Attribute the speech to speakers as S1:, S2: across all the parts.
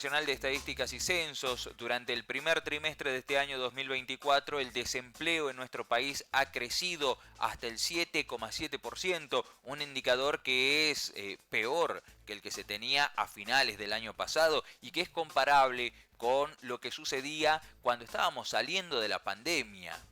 S1: Nacional de Estadísticas y Censos, durante el primer trimestre de este año 2024, el desempleo en nuestro país ha crecido hasta el 7,7%, un indicador que es peor que el que se tenía a finales del año pasado y que es comparable con lo que sucedía cuando estábamos saliendo de la pandemia.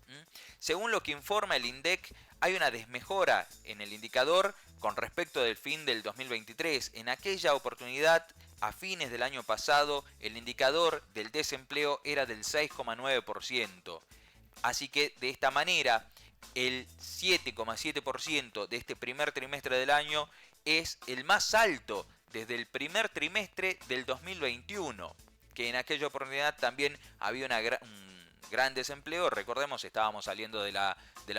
S1: Según lo que informa el INDEC, hay una desmejora en el indicador con respecto del fin del 2023. En aquella oportunidad, a fines del año pasado, el indicador del desempleo era del 6,9%. Así que de esta manera, el 7,7% de este primer trimestre del año es el más alto desde el primer trimestre del 2021, que en aquella oportunidad también había un gran desempleo. Recordemos, estábamos saliendo de la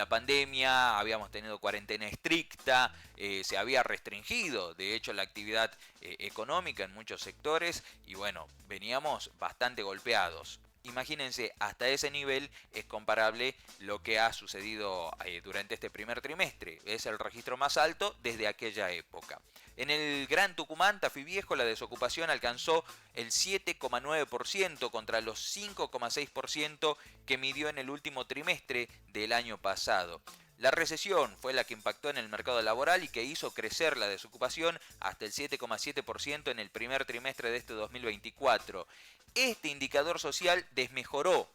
S1: pandemia, habíamos tenido cuarentena estricta, se había restringido de hecho la actividad económica en muchos sectores y bueno, veníamos bastante golpeados. Imagínense, hasta ese nivel es comparable lo que ha sucedido durante este primer trimestre. Es el registro más alto desde aquella época. En el Gran Tucumán, Tafí Viejo, la desocupación alcanzó el 7,9% contra los 5,6% que midió en el último trimestre del año pasado. La recesión fue la que impactó en el mercado laboral y que hizo crecer la desocupación hasta el 7,7% en el primer trimestre de este 2024. Este indicador social desmejoró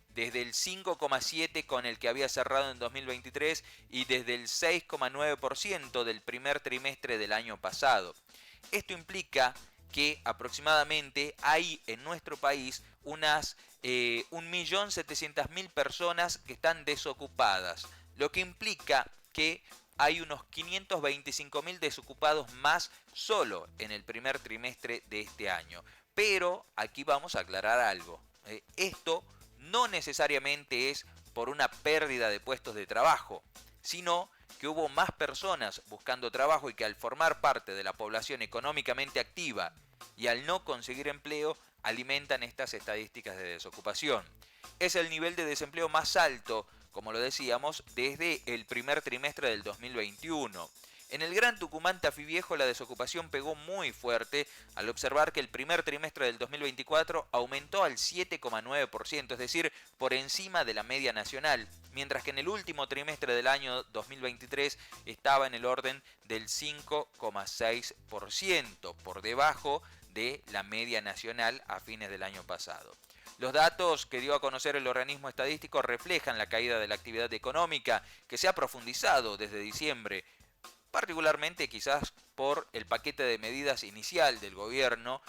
S1: desde el 5,7% con el que había cerrado en 2023 y desde el 6,9% del primer trimestre del año pasado. Esto implica que aproximadamente hay en nuestro país unas 1.700.000 personas que están desocupadas, lo que implica que hay unos 525.000 desocupados más solo en el primer trimestre de este año. Pero aquí vamos a aclarar algo. Esto no necesariamente es por una pérdida de puestos de trabajo, sino que hubo más personas buscando trabajo y que al formar parte de la población económicamente activa y al no conseguir empleo, alimentan estas estadísticas de desocupación. Es el nivel de desempleo más alto, como lo decíamos, desde el primer trimestre del 2021. En el Gran Tucumán, Tafí Viejo, la desocupación pegó muy fuerte al observar que el primer trimestre del 2024 aumentó al 7,9%, es decir, por encima de la media nacional, mientras que en el último trimestre del año 2023 estaba en el orden del 5,6%, por debajo de la media nacional a fines del año pasado. Los datos que dio a conocer el organismo estadístico reflejan la caída de la actividad económica que se ha profundizado desde diciembre, particularmente quizás por el paquete de medidas inicial del gobierno,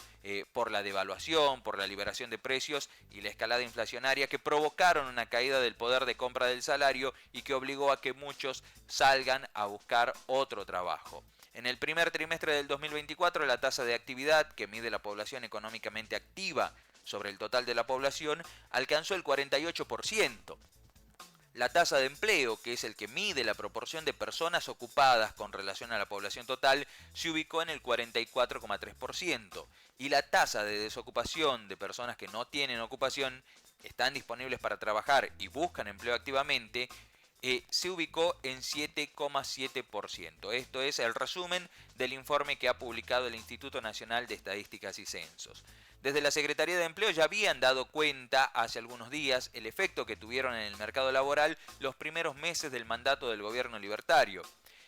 S1: por la devaluación, por la liberación de precios y la escalada inflacionaria que provocaron una caída del poder de compra del salario y que obligó a que muchos salgan a buscar otro trabajo. En el primer trimestre del 2024, la tasa de actividad, que mide la población económicamente activa sobre el total de la población, alcanzó el 48%. La tasa de empleo, que es el que mide la proporción de personas ocupadas con relación a la población total, se ubicó en el 44,3%. Y la tasa de desocupación de personas que no tienen ocupación, están disponibles para trabajar y buscan empleo activamente, se ubicó en 7,7%. Esto es el resumen del informe que ha publicado el Instituto Nacional de Estadísticas y Censos. Desde la Secretaría de Empleo ya habían dado cuenta hace algunos días el efecto que tuvieron en el mercado laboral los primeros meses del mandato del gobierno libertario.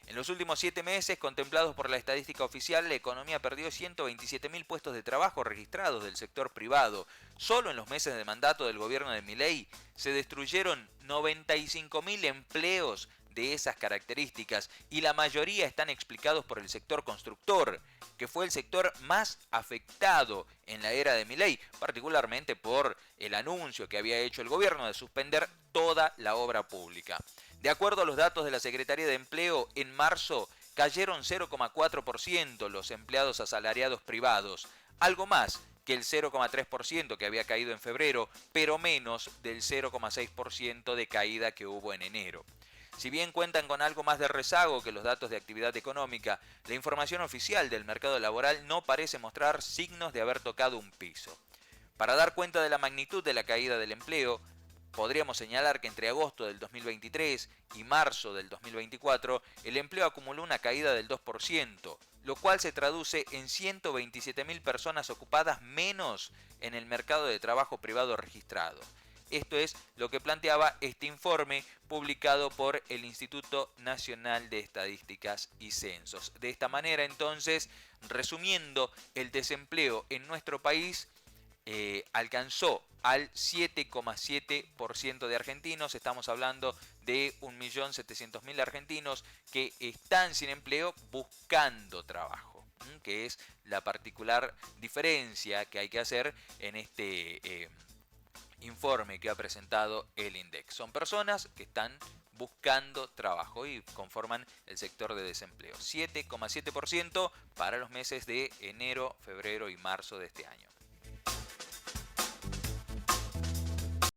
S1: En los últimos 7 meses, contemplados por la estadística oficial, la economía perdió 127.000 puestos de trabajo registrados del sector privado. Solo en los meses de mandato del gobierno de Milei se destruyeron 95.000 empleos de esas características y la mayoría están explicados por el sector constructor, que fue el sector más afectado en la era de Milei, particularmente por el anuncio que había hecho el gobierno de suspender toda la obra pública. De acuerdo a los datos de la Secretaría de Empleo, en marzo cayeron 0,4% los empleados asalariados privados, algo más que el 0,3% que había caído en febrero, pero menos del 0,6% de caída que hubo en enero. Si bien cuentan con algo más de rezago que los datos de actividad económica, la información oficial del mercado laboral no parece mostrar signos de haber tocado un piso. Para dar cuenta de la magnitud de la caída del empleo, podríamos señalar que entre agosto del 2023 y marzo del 2024 el empleo acumuló una caída del 2%, lo cual se traduce en 127.000 personas ocupadas menos en el mercado de trabajo privado registrado. Esto es lo que planteaba este informe publicado por el Instituto Nacional de Estadísticas y Censos. De esta manera, entonces, resumiendo, el desempleo en nuestro país alcanzó al 7,7% de argentinos. Estamos hablando de 1.700.000 argentinos que están sin empleo buscando trabajo, que es la particular diferencia que hay que hacer en este informe que ha presentado el INDEC. Son personas que están buscando trabajo y conforman el sector de desempleo. 7,7% para los meses de enero, febrero y marzo de este año.